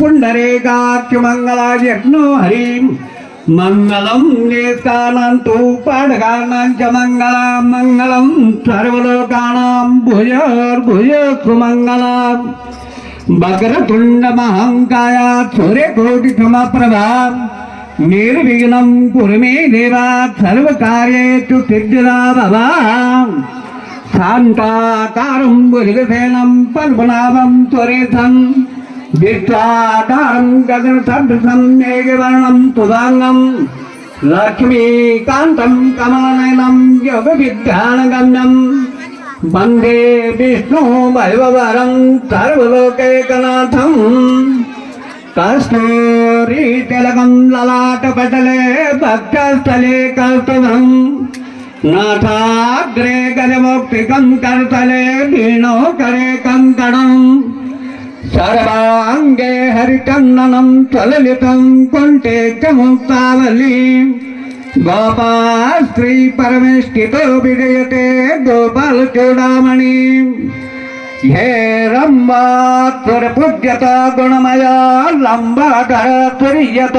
पुंडरीकाक्ष मंगलायज्ञो हरि मंगलम नेतानंतु पाडगानां च मंगलम मंगलम सर्वलोकानां भूयोर्भूयोस्तु मंगलम वक्रतुंड महाकाय सूर्यकोटि समप्रभा निर्विघ्नं कुरु मे देवा सर्वकार्येषु सिद्धिदा भवा शान्ताकारं भुजगशयनं पद्मनाभं सुरेशं विश्वाधारं गगनसदृशं मेघवर्णं सुधांगं लक्ष्मीकान्तं कमलनयनं योगविद्यानगम्यं वन्दे विष्णु वैभवरं सर्वलोकैकनाथं कस्तूरीतिलकं ललाटपटले भक्तस्थले कौस्तुभं नाथाग्रे गजमौक्तिकं करतले वीणोकरे कङ्कणं सर्वाङ्गे हरिचन्दनं सललितं कुण्ठे च मुक्तावली गोपाश्री परमेष्ठितो विजयते गोपालचूडामणि हे रम्बा त्वरपूज्यत गुणमया लम्बाधर तुर्यत